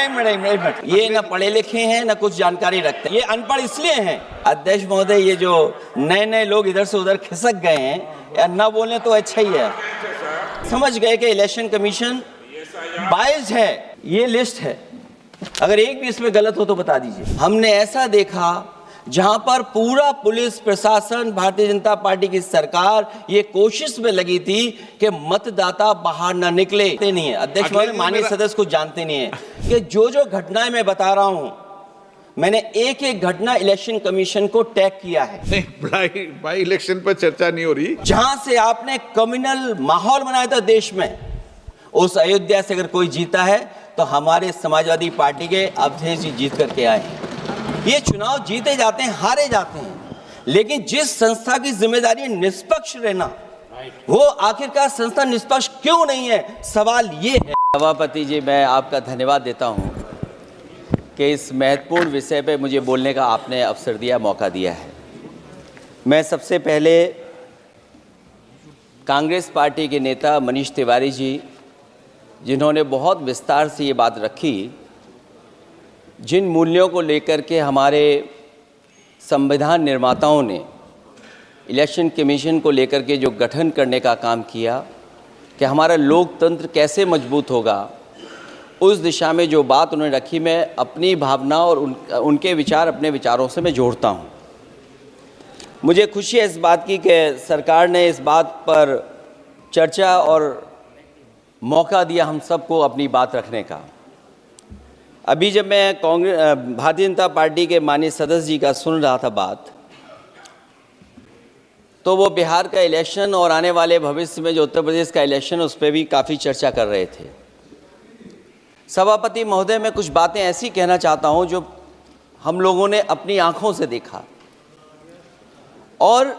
Minute, ये ना पढ़े लिखे हैं ना कुछ जानकारी रखते हैं, ये अनपढ़ इसलिए हैं। अध्यक्ष महोदय, ये जो नए नए लोग इधर से उधर खिसक गए हैं, या ना बोले तो अच्छा ही है। समझ गए कि इलेक्शन कमीशन बाइज्ड है, ये लिस्ट है। अगर एक भी इसमें गलत हो तो बता दीजिए। हमने ऐसा देखा जहां पर पूरा पुलिस प्रशासन, भारतीय जनता पार्टी की सरकार ये कोशिश में लगी थी कि मतदाता बाहर ना निकले। नहीं है अध्यक्ष महोदय, माननीय सदस्य को जानते नहीं है कि जो जो घटनाएं मैं बता रहा हूं, मैंने एक एक घटना इलेक्शन कमीशन को टैग किया है। नहीं, भाई इलेक्शन पर चर्चा नहीं हो रही। जहां से आपने कम्युनल माहौल बनाया था देश में, उस अयोध्या से अगर कोई जीता है तो हमारे समाजवादी पार्टी के अवधेश जी जीत करके आए। ये चुनाव जीते जाते हैं, हारे जाते हैं, लेकिन जिस संस्था की जिम्मेदारी है निष्पक्ष रहना, वो आखिरकार संस्था निष्पक्ष क्यों नहीं है, सवाल ये है। सभापति जी, मैं आपका धन्यवाद देता हूं कि इस महत्वपूर्ण विषय पे मुझे बोलने का आपने अवसर दिया, मौका दिया है। मैं सबसे पहले कांग्रेस पार्टी के नेता मनीष तिवारी जी, जिन्होंने बहुत विस्तार से ये बात रखी, जिन मूल्यों को लेकर के हमारे संविधान निर्माताओं ने इलेक्शन कमीशन को लेकर के जो गठन करने का काम किया कि हमारा लोकतंत्र कैसे मजबूत होगा, उस दिशा में जो बात उन्होंने रखी, मैं अपनी भावना और उनके विचार अपने विचारों से मैं जोड़ता हूं। मुझे खुशी है इस बात की कि सरकार ने इस बात पर चर्चा और मौका दिया हम सबको अपनी बात रखने का। अभी जब मैं भारतीय जनता पार्टी के माननीय सदस्य जी का सुन रहा था बात, तो वो बिहार का इलेक्शन और आने वाले भविष्य में जो उत्तर प्रदेश का इलेक्शन उस पर भी काफ़ी चर्चा कर रहे थे। सभापति महोदय, मैं कुछ बातें ऐसी कहना चाहता हूं जो हम लोगों ने अपनी आंखों से देखा, और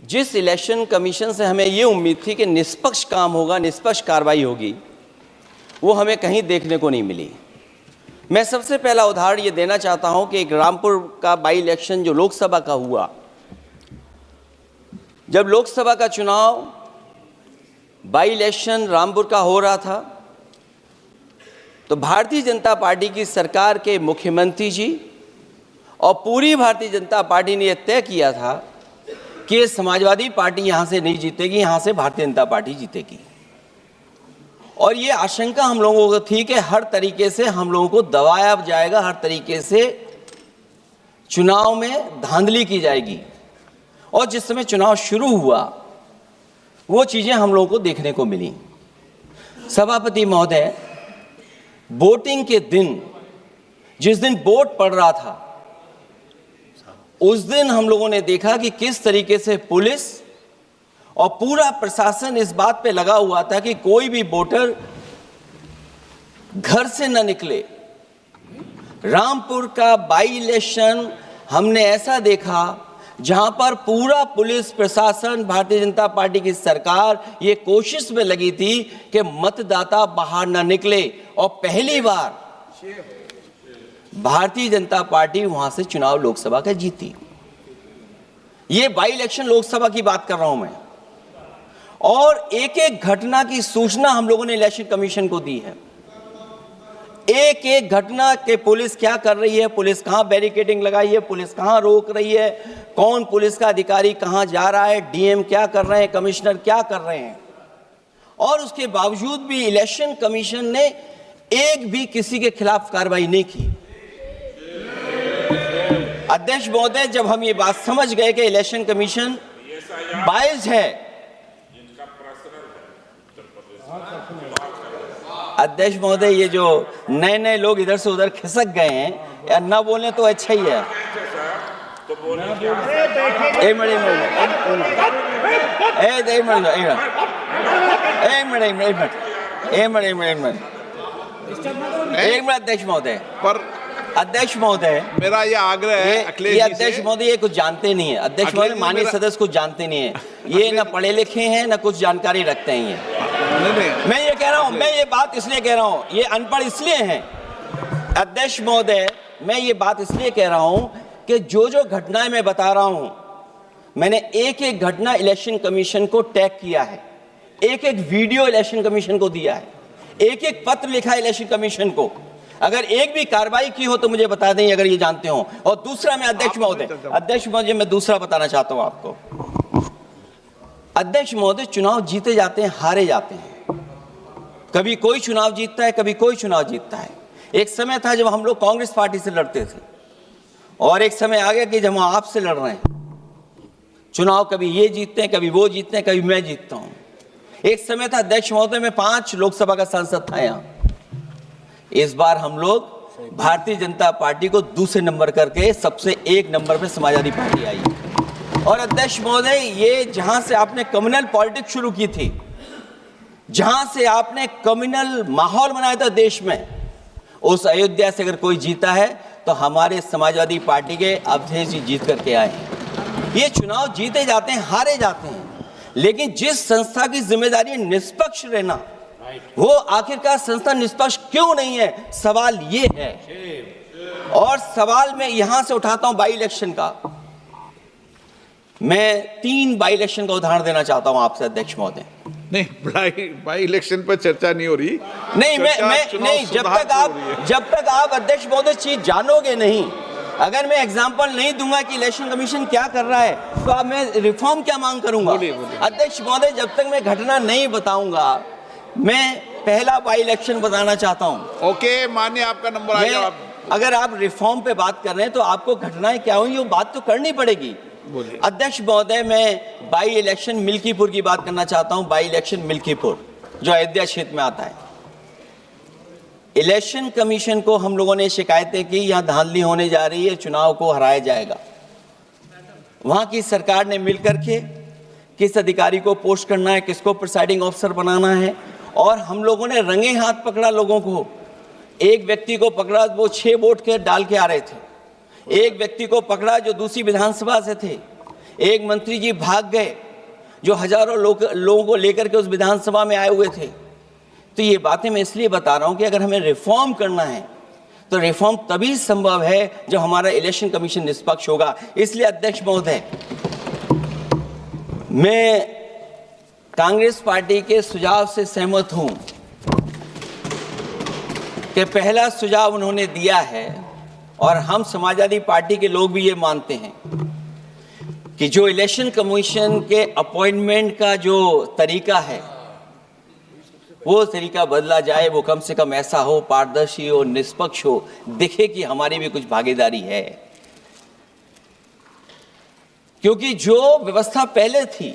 जिस इलेक्शन कमीशन से हमें ये उम्मीद थी कि निष्पक्ष काम होगा, निष्पक्ष कार्रवाई होगी, वो हमें कहीं देखने को नहीं मिली। मैं सबसे पहला उदाहरण ये देना चाहता हूं कि एक रामपुर का बाई इलेक्शन जो लोकसभा का हुआ, जब लोकसभा का चुनाव बाई इलेक्शन रामपुर का हो रहा था, तो भारतीय जनता पार्टी की सरकार के मुख्यमंत्री जी और पूरी भारतीय जनता पार्टी ने यह तय किया था कि समाजवादी पार्टी यहां से नहीं जीतेगी, यहां से भारतीय जनता पार्टी जीतेगी। और ये आशंका हम लोगों को थी कि हर तरीके से हम लोगों को दबाया जाएगा, हर तरीके से चुनाव में धांधली की जाएगी। और जिस समय चुनाव शुरू हुआ, वो चीजें हम लोगों को देखने को मिली। सभापति महोदय, वोटिंग के दिन, जिस दिन वोट पड़ रहा था, उस दिन हम लोगों ने देखा कि किस तरीके से पुलिस और पूरा प्रशासन इस बात पे लगा हुआ था कि कोई भी वोटर घर से न निकले। रामपुर का बाई इलेक्शन हमने ऐसा देखा जहां पर पूरा पुलिस प्रशासन, भारतीय जनता पार्टी की सरकार ये कोशिश में लगी थी कि मतदाता बाहर न निकले, और पहली बार भारतीय जनता पार्टी वहां से चुनाव लोकसभा का जीती। ये बाई इलेक्शन लोकसभा की बात कर रहा हूं मैं, और एक एक घटना की सूचना हम लोगों ने इलेक्शन कमीशन को दी है। एक एक घटना के पुलिस क्या कर रही है, पुलिस कहां बैरिकेडिंग लगाई है, पुलिस कहां रोक रही है, कौन पुलिस का अधिकारी कहां जा रहा है, डीएम क्या कर रहे हैं, कमिश्नर क्या कर रहे हैं। और उसके बावजूद भी इलेक्शन कमीशन ने एक भी किसी के खिलाफ कार्रवाई नहीं की। अध्यक्ष महोदय, जब हम ये बात समझ गए कि इलेक्शन कमीशन बाइज्ड है, अध्यक्ष महोदय, ये जो नए नए लोग इधर से उधर खिसक गए हैं, या ना बोले तो अच्छा ही है। एक मिनट अध्यक्ष महोदय, पर अध्यक्ष महोदय, मेरा ये आग्रह है अखिलेश जी से। अध्यक्ष महोदय ये कुछ जानते नहीं है, अध्यक्ष महोदय माननीय सदस्य कुछ जानते नहीं है, ये ना पढ़े लिखे हैं ना कुछ जानकारी रखते हैं। ये मैं ये कह रहा हूं, मैं ये बात इसलिए कह रहा हूं, ये अनपढ़ इसलिए हैं। अध्यक्ष महोदय, मैं ये बात इसलिए कह रहा हूं कि जो जो घटनाएं मैं बता रहा हूं, मैंने एक एक घटना इलेक्शन कमीशन को टैग किया है, एक एक वीडियो इलेक्शन कमीशन को दिया है। एक एक पत्र लिखा इलेक्शन कमीशन को। अगर एक भी कार्रवाई की हो तो मुझे बता दें, अगर ये जानते हो। और दूसरा, मैं अध्यक्ष महोदय मैं दूसरा बताना चाहता हूं आपको। अध्यक्ष महोदय, चुनाव जीते जाते हैं, हारे जाते हैं। कभी कोई चुनाव जीतता है, कभी कोई चुनाव जीतता है। एक समय था जब हम लोग कांग्रेस पार्टी से लड़ते थे, और एक समय आ गया कि जब हम आपसे लड़ रहे हैं। चुनाव कभी ये जीतते हैं, कभी वो जीतते हैं, कभी मैं जीतता हूं। एक समय था अध्यक्ष महोदय, मैं 5 लोकसभा का सांसद था यहां। इस बार हम लोग भारतीय जनता पार्टी को दूसरे नंबर करके सबसे 1 नंबर पे समाजवादी पार्टी आई। और अध्यक्ष महोदय, ये जहां से आपने कम्युनल पॉलिटिक्स शुरू की थी, जहां से आपने कम्युनल माहौल बनाया था देश में, उस अयोध्या से अगर कोई जीता है तो हमारे समाजवादी पार्टी के अवधेश जी जीत करके आए हैं। ये चुनाव जीते जाते हैं, हारे जाते हैं, लेकिन जिस संस्था की जिम्मेदारी है निष्पक्ष रहना, वो आखिरकार संस्था निष्पक्ष क्यों नहीं है, सवाल ये है। और सवाल मैं यहां से उठाता हूं बाई इलेक्शन का। मैं 3 बाई इलेक्शन का उदाहरण देना चाहता हूं आपसे अध्यक्ष महोदय। नहीं, बाई इलेक्शन पर चर्चा नहीं हो रही। नहीं, मैं नहीं, जब तक आप अध्यक्ष महोदय चीज जानोगे नहीं, अगर मैं एग्जांपल नहीं दूंगा कि इलेक्शन कमीशन क्या कर रहा है, तो अब मैं रिफॉर्म क्या मांग करूंगा। अध्यक्ष महोदय, जब तक मैं घटना नहीं बताऊंगा, मैं पहला बाई इलेक्शन बताना चाहता हूं। ओके, मानिए आपका नंबर आएगा। अगर आप रिफॉर्म पे बात कर रहे हैं तो आपको घटनाएं क्या हुई वो बात तो करनी पड़ेगी। अध्यक्ष महोदय, मैं बाई इलेक्शन मिल्कीपुर की बात करना चाहता हूं। बाई इलेक्शन मिल्कीपुर जो अयोध्या क्षेत्र में आता है। इलेक्शन कमीशन को हम लोगों ने शिकायतें की, यहां धांधली होने जा रही है, चुनाव को हराया जाएगा। वहां की सरकार ने मिलकर के किस अधिकारी को पोस्ट करना है, किसको प्रिसाइडिंग ऑफिसर बनाना है, और हम लोगों ने रंगे हाथ पकड़ा लोगों को। एक व्यक्ति को पकड़ा, वो 6 वोट के डाल के आ रहे थे। एक व्यक्ति को पकड़ा जो दूसरी विधानसभा से थे। एक मंत्री जी भाग गए जो हजारों लोगों को लेकर के उस विधानसभा में आए हुए थे। तो ये बातें मैं इसलिए बता रहा हूं कि अगर हमें रिफॉर्म करना है तो रिफॉर्म तभी संभव है जब हमारा इलेक्शन कमीशन निष्पक्ष होगा। इसलिए अध्यक्ष महोदय, मैं कांग्रेस पार्टी के सुझाव से सहमत हूं कि पहला सुझाव उन्होंने दिया है, और हम समाजवादी पार्टी के लोग भी ये मानते हैं कि जो इलेक्शन कमीशन के अपॉइंटमेंट का जो तरीका है वो तरीका बदला जाए। वो कम से कम ऐसा हो, पारदर्शी हो, निष्पक्ष हो, दिखे कि हमारी भी कुछ भागीदारी है। क्योंकि जो व्यवस्था पहले थी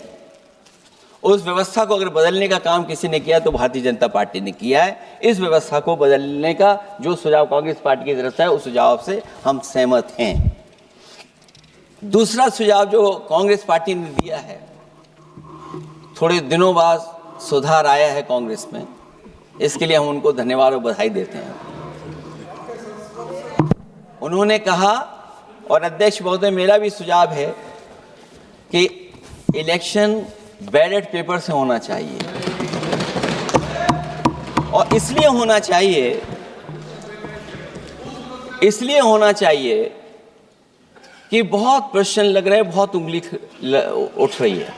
उस व्यवस्था को अगर बदलने का काम किसी ने किया तो भारतीय जनता पार्टी ने किया है। इस व्यवस्था को बदलने का जो सुझाव कांग्रेस पार्टी की तरफ से है उस सुझाव से हम सहमत हैं। दूसरा सुझाव जो कांग्रेस पार्टी ने दिया है, थोड़े दिनों बाद सुधार आया है कांग्रेस में, इसके लिए हम उनको धन्यवाद और बधाई देते हैं। उन्होंने कहा, और अध्यक्ष महोदय मेरा भी सुझाव है कि इलेक्शन बैलेट पेपर से होना चाहिए। और इसलिए होना चाहिए कि बहुत प्रश्न लग रहे हैं, बहुत उंगली उठ रही है।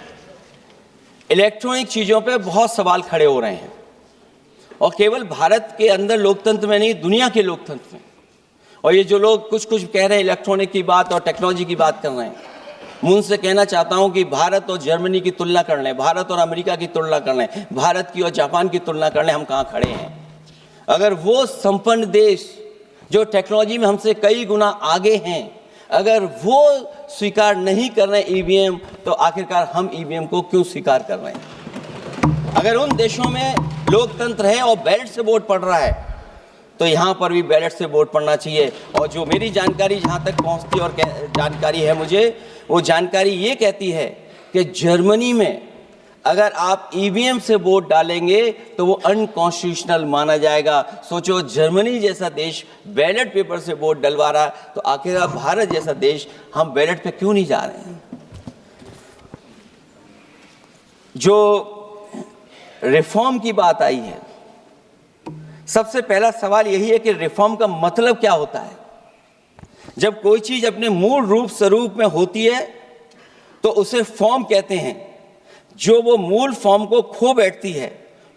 इलेक्ट्रॉनिक चीजों पे बहुत सवाल खड़े हो रहे हैं, और केवल भारत के अंदर लोकतंत्र में नहीं, दुनिया के लोकतंत्र में। और ये जो लोग कुछ कह रहे हैं इलेक्ट्रॉनिक की बात और टेक्नोलॉजी की बात कर रहे हैं, मैं उनसे कहना चाहता हूं कि भारत और जर्मनी की तुलना कर लें, भारत और अमेरिका की तुलना कर लें, भारत की और जापान की तुलना कर लें, हम कहां खड़े हैं। अगर वो संपन्न देश जो टेक्नोलॉजी में हमसे कई गुना आगे हैं, अगर वो स्वीकार नहीं कर रहे ईवीएम, तो आखिरकार हम ईवीएम को क्यों स्वीकार कर रहे हैं। अगर उन देशों में लोकतंत्र है और बैलेट से वोट पड़ रहा है, तो यहाँ पर भी बैलेट से वोट पड़ना चाहिए। और जो मेरी जानकारी जहाँ तक पहुँचती और जानकारी है मुझे, वो जानकारी ये कहती है कि जर्मनी में अगर आप ईवीएम से वोट डालेंगे तो वो अनकॉन्स्टिट्यूशनल माना जाएगा। सोचो, जर्मनी जैसा देश बैलेट पेपर से वोट डलवा रहा है, तो आखिर भारत जैसा देश हम बैलेट पे क्यों नहीं जा रहे हैं। जो रिफॉर्म की बात आई है, सबसे पहला सवाल यही है कि रिफॉर्म का मतलब क्या होता है। जब कोई चीज अपने मूल रूप स्वरूप में होती है तो उसे फॉर्म कहते हैं। जो वो मूल फॉर्म को खो बैठती है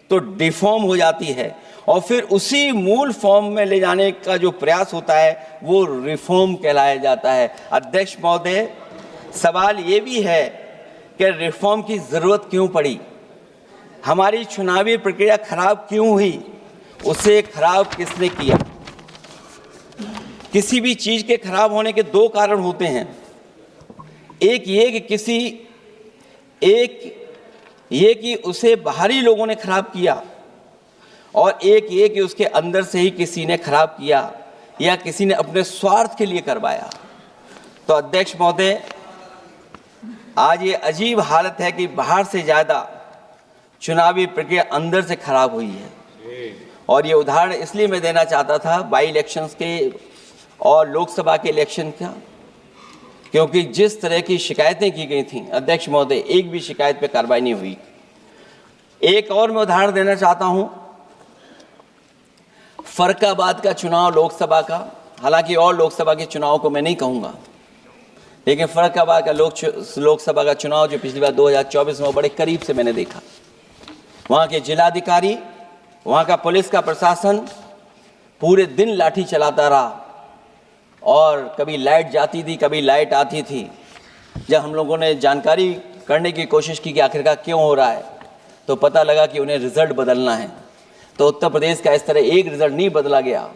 तो डिफॉर्म हो जाती है, और फिर उसी मूल फॉर्म में ले जाने का जो प्रयास होता है वो रिफॉर्म कहलाया जाता है। अध्यक्ष महोदय, सवाल ये भी है कि रिफॉर्म की जरूरत क्यों पड़ी, हमारी चुनावी प्रक्रिया खराब क्यों हुई, उसे खराब किसने किया। किसी भी चीज के खराब होने के दो कारण होते हैं, एक ये कि उसे बाहरी लोगों ने खराब किया, और एक ये कि उसके अंदर से ही किसी ने खराब किया या किसी ने अपने स्वार्थ के लिए करवाया। तो अध्यक्ष महोदय, आज ये अजीब हालत है कि बाहर से ज्यादा चुनावी प्रक्रिया अंदर से खराब हुई है। और ये उदाहरण इसलिए मैं देना चाहता था बाई इलेक्शंस के और लोकसभा के इलेक्शन का, क्योंकि जिस तरह की शिकायतें की गई थीं, अध्यक्ष महोदय, एक भी शिकायत पे कार्रवाई नहीं हुई। एक और मैं उदाहरण देना चाहता हूं, फर्रुखाबाद का चुनाव लोकसभा का, हालांकि और लोकसभा के चुनाव को मैं नहीं कहूंगा, लेकिन फर्रुखाबाद का लोकसभा का चुनाव जो पिछली बार 2024 में बड़े करीब से मैंने देखा। वहां के जिलाधिकारी, वहां का पुलिस का प्रशासन पूरे दिन लाठी चलाता रहा, और कभी लाइट जाती थी, कभी लाइट आती थी। जब हम लोगों ने जानकारी करने की कोशिश की कि आखिरकार क्यों हो रहा है, तो पता लगा कि उन्हें रिजल्ट बदलना है। तो उत्तर प्रदेश का इस तरह एक रिजल्ट नहीं बदला गया,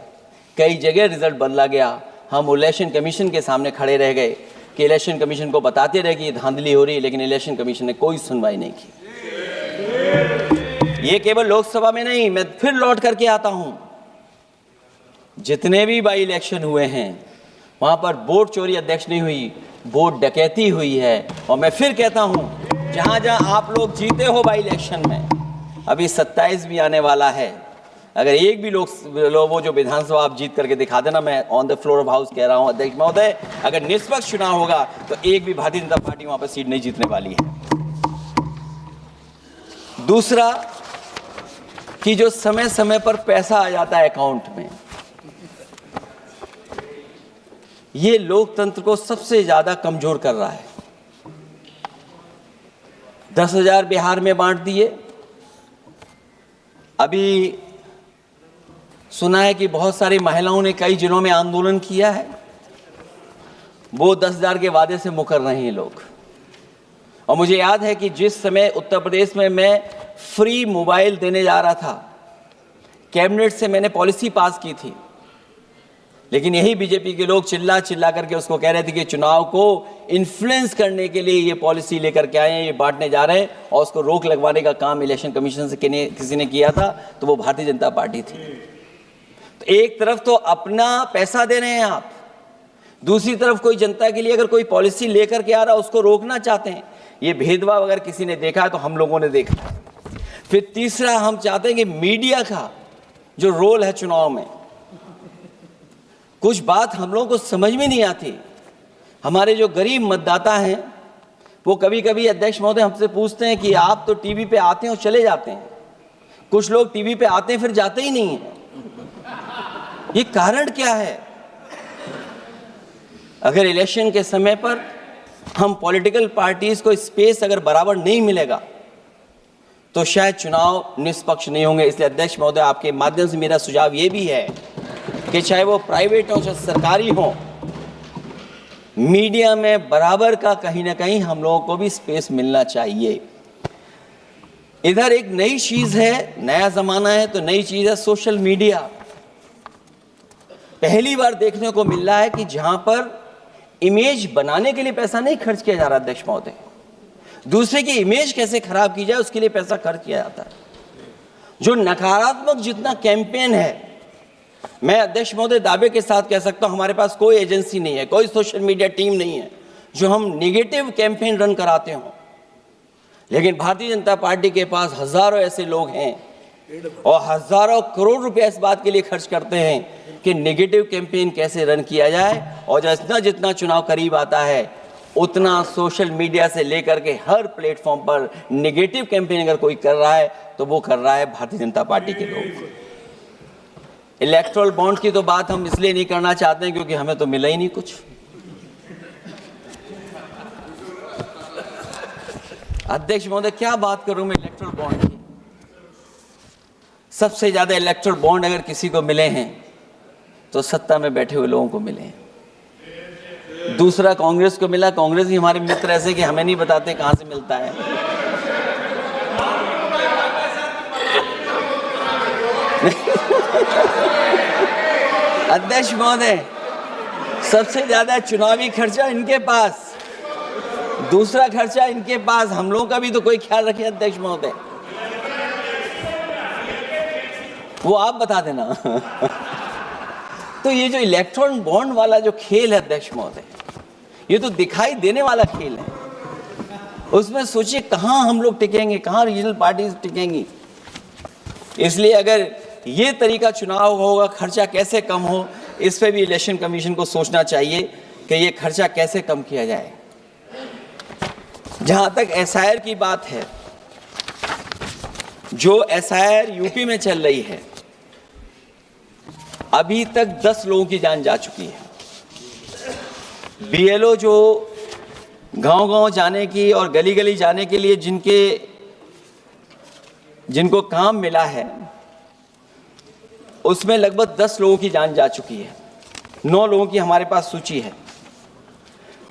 कई जगह रिजल्ट बदला गया। हम इलेक्शन कमीशन के सामने खड़े रह गए कि इलेक्शन कमीशन को बताते रहे कि धांधली हो रही है, लेकिन इलेक्शन कमीशन ने कोई सुनवाई नहीं की। ये केवल लोकसभा में नहीं, मैं फिर लौट करके आता हूं, जितने भी बाई इलेक्शन हुए हैं वहां पर वोट चोरी अध्यक्ष नहीं हुई, वोट डकैती हुई है। और मैं फिर कहता हूं, जहां जहां आप लोग जीते हो बाई इलेक्शन में, अभी 27 भी आने वाला है, अगर एक भी लोग वो जो विधानसभा आप जीत करके दिखा देना, मैं on the floor of house कह रहा हूं अध्यक्ष महोदय, अगर निष्पक्ष चुनाव होगा तो एक भी भारतीय जनता पार्टी वहां पर सीट नहीं जीतने वाली है। दूसरा कि जो समय समय पर पैसा आ जाता है अकाउंट में, ये लोकतंत्र को सबसे ज्यादा कमजोर कर रहा है। 10,000 बिहार में बांट दिए। अभी सुना है कि बहुत सारी महिलाओं ने कई जिलों में आंदोलन किया है, वो 10,000 के वादे से मुकर रहे हैं लोग। और मुझे याद है कि जिस समय उत्तर प्रदेश में मैं फ्री मोबाइल देने जा रहा था, कैबिनेट से मैंने पॉलिसी पास की थी, लेकिन यही बीजेपी के लोग चिल्ला चिल्ला करके उसको कह रहे थे कि चुनाव को इन्फ्लुएंस करने के लिए ये पॉलिसी लेकर के आए हैं, ये बांटने जा रहे हैं, और उसको रोक लगवाने का काम इलेक्शन कमीशन से किसी ने किया था, तो वो भारतीय जनता पार्टी थी। तो एक तरफ तो अपना पैसा दे रहे हैं आप, दूसरी तरफ कोई जनता के लिए अगर कोई पॉलिसी लेकर के आ रहा है उसको रोकना चाहते हैं। ये भेदभाव अगर किसी ने देखा है तो हम लोगों ने देखा। फिर तीसरा, हम चाहते हैं कि मीडिया का जो रोल है चुनाव में, कुछ बात हम लोगों को समझ में नहीं आती। हमारे जो गरीब मतदाता हैं वो कभी कभी अध्यक्ष महोदय हमसे पूछते हैं कि आप तो टीवी पे आते हैं और चले जाते हैं, कुछ लोग टीवी पे आते हैं फिर जाते ही नहीं हैं। ये कारण क्या है? अगर इलेक्शन के समय पर हम पॉलिटिकल पार्टीज को स्पेस अगर बराबर नहीं मिलेगा तो शायद चुनाव निष्पक्ष नहीं होंगे। इसलिए अध्यक्ष महोदय, आपके माध्यम से मेरा सुझाव ये भी है कि चाहे वो प्राइवेट हो चाहे सरकारी हो, मीडिया में बराबर का कहीं ना कहीं हम लोगों को भी स्पेस मिलना चाहिए। इधर एक नई चीज है, नया जमाना है, तो नई चीज है सोशल मीडिया। पहली बार देखने को मिल रहा है कि जहां पर इमेज बनाने के लिए पैसा नहीं खर्च किया जा रहा अध्यक्ष महोदय, दूसरे की इमेज कैसे खराब की जाए उसके लिए पैसा खर्च किया जाता है। जो नकारात्मक जितना कैंपेन है, मैं अध्यक्ष महोदय दावे के साथ कह सकता हूं, हमारे पास कोई एजेंसी नहीं है, कोई सोशल मीडिया टीम नहीं है जो हम नेगेटिव कैंपेन रन कराते हो। लेकिन भारतीय जनता पार्टी के पास हजारों ऐसे लोग हैं और हजारों करोड़ रुपए इस बात के लिए खर्च करते हैं कि नेगेटिव कैंपेन कैसे रन किया जाए। और जितना जितना चुनाव करीब आता है उतना सोशल मीडिया से लेकर के हर प्लेटफॉर्म पर नेगेटिव कैंपेन अगर कोई कर रहा है तो वो कर रहा है भारतीय जनता पार्टी के लोग। इलेक्टोरल बॉन्ड की तो बात हम इसलिए नहीं करना चाहते हैं क्योंकि हमें तो मिला ही नहीं कुछ। अध्यक्ष महोदय, क्या बात करूं मैं इलेक्टोरल बॉन्ड की? सबसे ज़्यादा इलेक्टोरल बॉन्ड अगर किसी को मिले हैं तो सत्ता में बैठे हुए लोगों को मिले हैं। दूसरा कांग्रेस को मिला। कांग्रेस ही हमारे मित्र ऐसे कि हमें नहीं बताते कहाँ से मिलता है। अध्यक्ष महोदय, सबसे ज्यादा चुनावी खर्चा इनके पास, दूसरा खर्चा इनके पास। हम लोगों का भी तो कोई ख्याल रखे अध्यक्ष महोदय, वो आप बता देना। तो ये जो इलेक्ट्रॉन बॉन्ड वाला जो खेल है अध्यक्ष महोदय, ये तो दिखाई देने वाला खेल है। उसमें सोचिए कहां हम लोग टिकेंगे, कहां रीजनल पार्टीज टिकेंगी। इसलिए अगर ये तरीका चुनाव होगा, खर्चा कैसे कम हो, इस पे भी इलेक्शन कमीशन को सोचना चाहिए कि ये खर्चा कैसे कम किया जाए। जहां तक एसआईआर की बात है, जो एसआईआर यूपी में चल रही है, अभी तक 10 लोगों की जान जा चुकी है। बीएलओ जो गांव-गांव जाने की और गली-गली जाने के लिए जिनको काम मिला है, उसमें लगभग 10 लोगों की जान जा चुकी है। 9 लोगों की हमारे पास सूची है।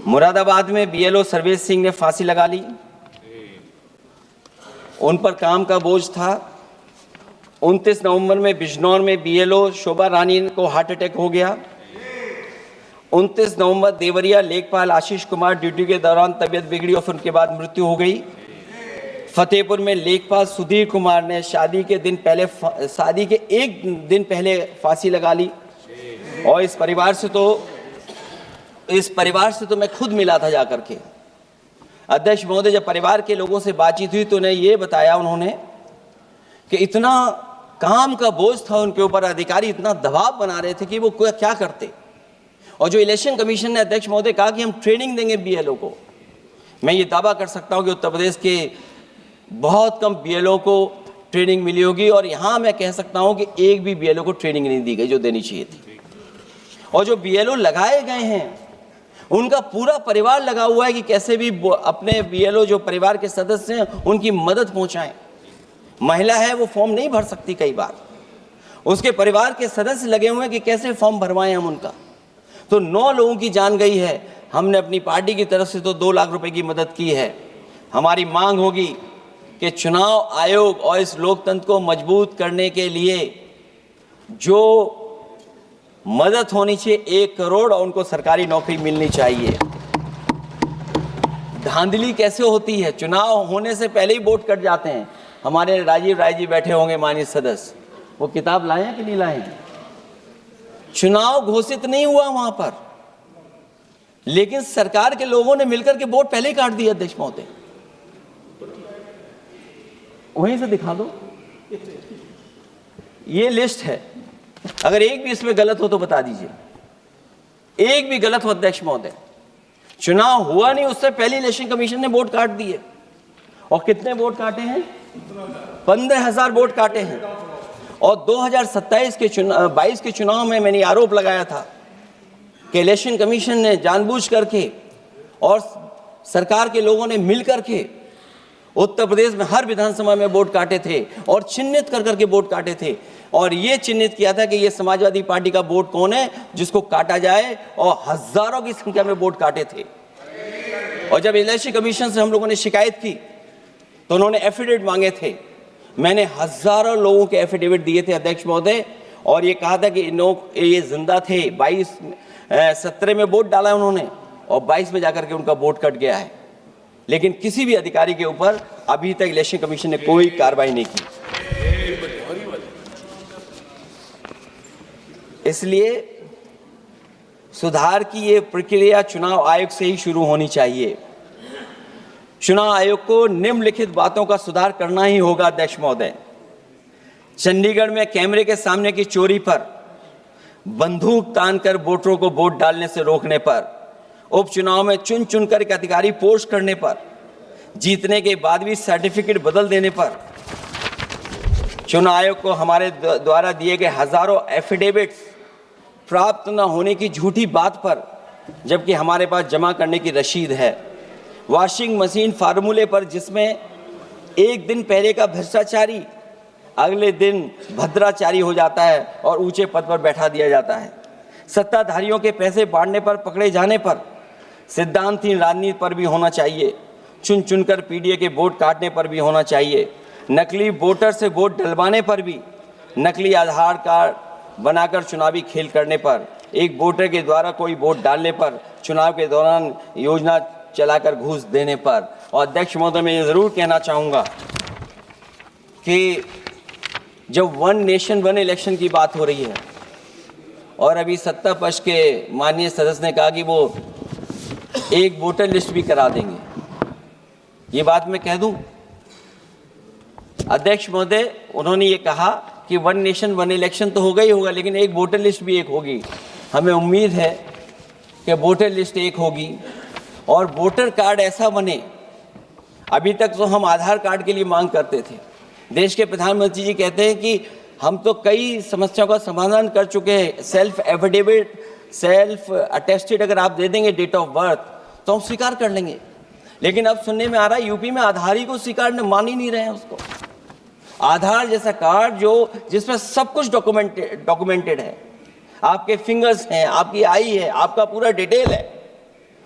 मुरादाबाद में बीएलओ सर्वेश सिंह ने फांसी लगा ली, उन पर काम का बोझ था। 29 नवंबर में बिजनौर में बीएलओ शोभा रानी को हार्ट अटैक हो गया। 29 नवंबर देवरिया लेखपाल आशीष कुमार ड्यूटी के दौरान तबीयत बिगड़ी और फिर उनके बाद मृत्यु हो गई। फतेहपुर में लेखपाल सुधीर कुमार ने शादी के एक दिन पहले फांसी लगा ली। और इस परिवार से तो मैं खुद मिला था जाकर के। अध्यक्ष महोदय, जब परिवार के लोगों से बातचीत हुई तो उन्हें ये बताया उन्होंने कि इतना काम का बोझ था उनके ऊपर, अधिकारी इतना दबाव बना रहे थे कि वो क्या करते। और जो इलेक्शन कमीशन ने अध्यक्ष महोदय कहा कि हम ट्रेनिंग देंगे बीएलओ को, मैं ये दावा कर सकता हूं कि उत्तर प्रदेश के बहुत कम बीएलओ को ट्रेनिंग मिली होगी। और यहाँ मैं कह सकता हूँ कि एक भी बीएलओ को ट्रेनिंग नहीं दी गई जो देनी चाहिए थी। और जो बीएलओ लगाए गए हैं, उनका पूरा परिवार लगा हुआ है कि कैसे भी अपने बीएलओ जो परिवार के सदस्य हैं उनकी मदद पहुँचाएं। महिला है वो फॉर्म नहीं भर सकती, कई बार उसके परिवार के सदस्य लगे हुए हैं कि कैसे फॉर्म भरवाएं हम उनका। तो 9 लोगों की जान गई है। हमने अपनी पार्टी की तरफ से तो 2 लाख रुपए की मदद की है। हमारी मांग होगी कि चुनाव आयोग और इस लोकतंत्र को मजबूत करने के लिए जो मदद होनी चाहिए 1 करोड़, और उनको सरकारी नौकरी मिलनी चाहिए। धांधली कैसे होती है, चुनाव होने से पहले ही वोट कट जाते हैं। हमारे राजीव राय जी बैठे होंगे माननीय सदस्य, वो किताब लाए हैं कि नहीं लाए हैं? चुनाव घोषित नहीं हुआ वहां पर, लेकिन सरकार के लोगों ने मिलकर के वोट पहले ही काट दिया। अध्यक्ष महोदय, वहीं से दिखा दो, ये लिस्ट है। अगर एक भी इसमें गलत हो तो बता दीजिए, एक भी गलत हो अध्यक्ष महोदय। चुनाव हुआ नहीं उससे पहले इलेक्शन कमीशन ने वोट काट दिए। और कितने वोट काटे हैं? 15,000 वोट काटे हैं। और 2027 के 22 के चुनाव में मैंने आरोप लगाया था कि इलेक्शन कमीशन ने जानबूझ करके और सरकार के लोगों ने मिल करके उत्तर प्रदेश में हर विधानसभा में वोट काटे थे और चिन्हित कर करके वोट काटे थे। और ये चिन्हित किया था कि ये समाजवादी पार्टी का वोट कौन है जिसको काटा जाए, और हजारों की संख्या में वोट काटे थे। और जब इलेक्शन कमीशन से हम लोगों ने शिकायत की तो उन्होंने एफिडेविट मांगे थे। मैंने हजारों लोगों के एफिडेविट दिए थे अध्यक्ष महोदय, और ये कहा था कि ये जिंदा थे। 17 में वोट डाला उन्होंने और 22 में जाकर के उनका वोट कट गया है। लेकिन किसी भी अधिकारी के ऊपर अभी तक इलेक्शन कमीशन ने कोई कार्रवाई नहीं की। इसलिए सुधार की ये प्रक्रिया चुनाव आयोग से ही शुरू होनी चाहिए। चुनाव आयोग को निम्नलिखित बातों का सुधार करना ही होगा अध्यक्ष महोदय। चंडीगढ़ में कैमरे के सामने की चोरी पर, बंदूक तानकर वोटरों को वोट डालने से रोकने पर, उपचुनाव में चुन चुनकर एक अधिकारी पोस्ट करने पर, जीतने के बाद भी सर्टिफिकेट बदल देने पर, चुनाव आयोग को हमारे द्वारा दिए गए हजारों एफिडेविट्स प्राप्त न होने की झूठी बात पर, जबकि हमारे पास जमा करने की रसीद है, वॉशिंग मशीन फार्मूले पर जिसमें एक दिन पहले का भ्रष्टाचारी अगले दिन भद्राचारी हो जाता है और ऊंचे पद पर बैठा दिया जाता है। सत्ताधारियों के पैसे बांटने पर पकड़े जाने पर सिद्धांतहीन राजनीति पर भी होना चाहिए। चुन चुनकर पीडीए के वोट काटने पर भी होना चाहिए। नकली वोटर से वोट डलवाने पर भी, नकली आधार कार्ड बनाकर चुनावी खेल करने पर, एक वोटर के द्वारा कोई वोट डालने पर, चुनाव के दौरान योजना चलाकर घूस देने पर। और अध्यक्ष महोदय, मैं ये ज़रूर कहना चाहूँगा कि जब वन नेशन वन इलेक्शन की बात हो रही है और अभी सत्ता पक्ष के माननीय सदस्य ने कहा कि वो एक वोटर लिस्ट भी करा देंगे, ये बात मैं कह दूं अध्यक्ष महोदय, उन्होंने ये कहा कि वन नेशन वन इलेक्शन तो होगा ही होगा, लेकिन एक वोटर लिस्ट भी एक होगी। हमें उम्मीद है कि वोटर लिस्ट एक होगी और वोटर कार्ड ऐसा बने। अभी तक तो हम आधार कार्ड के लिए मांग करते थे। देश के प्रधानमंत्री जी कहते हैं कि हम तो कई समस्याओं का समाधान कर चुके हैं। सेल्फ एफिडेविट, सेल्फ अटेस्टेड अगर आप दे देंगे डेट ऑफ बर्थ तो हम स्वीकार कर लेंगे। लेकिन अब सुनने में आ रहा है यूपी में आधार ही को स्वीकार मान ही नहीं रहे हैं उसको। आधार जैसा कार्ड जो जिसमें सब कुछ डॉक्यूमेंटेड है, आपके फिंगर्स हैं, आपकी आई है, आपका पूरा डिटेल है,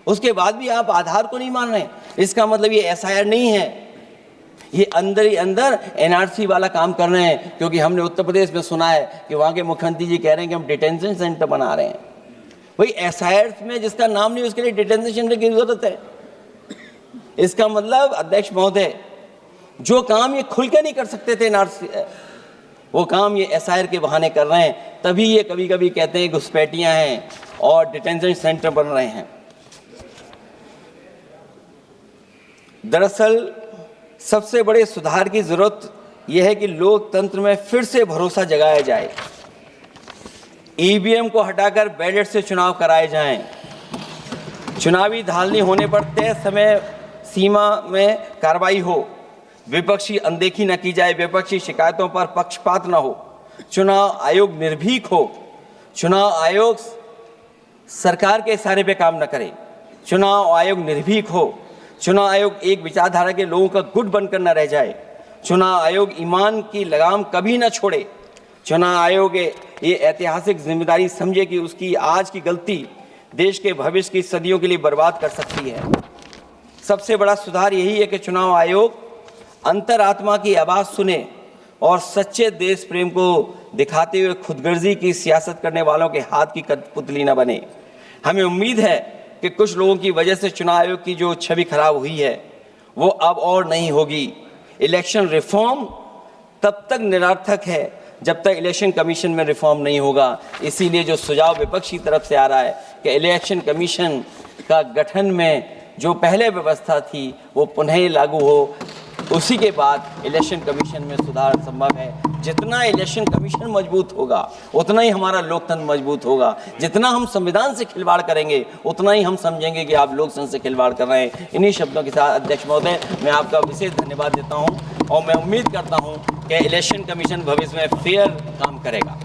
उसके बाद भी आप आधार को नहीं मान रहे। इसका मतलब ये एसआईआर नहीं है, ये अंदर ही अंदर एनआरसी वाला काम कर रहे हैं। क्योंकि हमने उत्तर प्रदेश में सुना है कि वहाँ के मुख्यमंत्री जी कह रहे हैं कि हम डिटेंशन सेंटर बना रहे हैं। वही एसआईआर में जिसका नाम नहीं, उसके लिए डिटेंशन सेंटर की जरूरत है। इसका मतलब अध्यक्ष महोदय, जो काम ये खुल के नहीं कर सकते थे एनआरसी, वो काम ये एसआईआर के बहाने कर रहे हैं। तभी ये कभी कभी कहते हैं घुसपैठियां हैं और डिटेंशन सेंटर बन रहे हैं। दरअसल सबसे बड़े सुधार की जरूरत यह है कि लोकतंत्र में फिर से भरोसा जगाया जाए। ईवीएम को हटाकर बैलेट से चुनाव कराए जाएं। चुनावी धांधली होने पर तय समय सीमा में कार्रवाई हो। विपक्षी अनदेखी न की जाए। विपक्षी शिकायतों पर पक्षपात न हो। चुनाव आयोग निर्भीक हो। चुनाव आयोग सरकार के इशारे पे काम न करे। चुनाव आयोग निर्भीक हो। चुनाव आयोग एक विचारधारा के लोगों का गुट बनकर न रह जाए। चुनाव आयोग ईमान की लगाम कभी न छोड़े। चुनाव आयोग ये ऐतिहासिक जिम्मेदारी समझे कि उसकी आज की गलती देश के भविष्य की सदियों के लिए बर्बाद कर सकती है। सबसे बड़ा सुधार यही है कि चुनाव आयोग अंतरात्मा की आवाज़ सुने और सच्चे देश प्रेम को दिखाते हुए खुदगर्जी की सियासत करने वालों के हाथ की कठपुतली न बने। हमें उम्मीद है कि कुछ लोगों की वजह से चुनाव आयोग की जो छवि खराब हुई है वो अब और नहीं होगी। इलेक्शन रिफॉर्म तब तक निरर्थक है जब तक इलेक्शन कमीशन में रिफॉर्म नहीं होगा। इसीलिए जो सुझाव विपक्ष की तरफ से आ रहा है कि इलेक्शन कमीशन का गठन में जो पहले व्यवस्था थी वो पुनः लागू हो, उसी के बाद इलेक्शन कमीशन में सुधार संभव है। जितना इलेक्शन कमीशन मजबूत होगा उतना ही हमारा लोकतंत्र मजबूत होगा। जितना हम संविधान से खिलवाड़ करेंगे उतना ही हम समझेंगे कि आप लोकतंत्र से खिलवाड़ कर रहे हैं। इन्हीं शब्दों के साथ अध्यक्ष महोदय, मैं आपका विशेष धन्यवाद देता हूं और मैं उम्मीद करता हूं कि इलेक्शन कमीशन भविष्य में फेयर काम करेगा।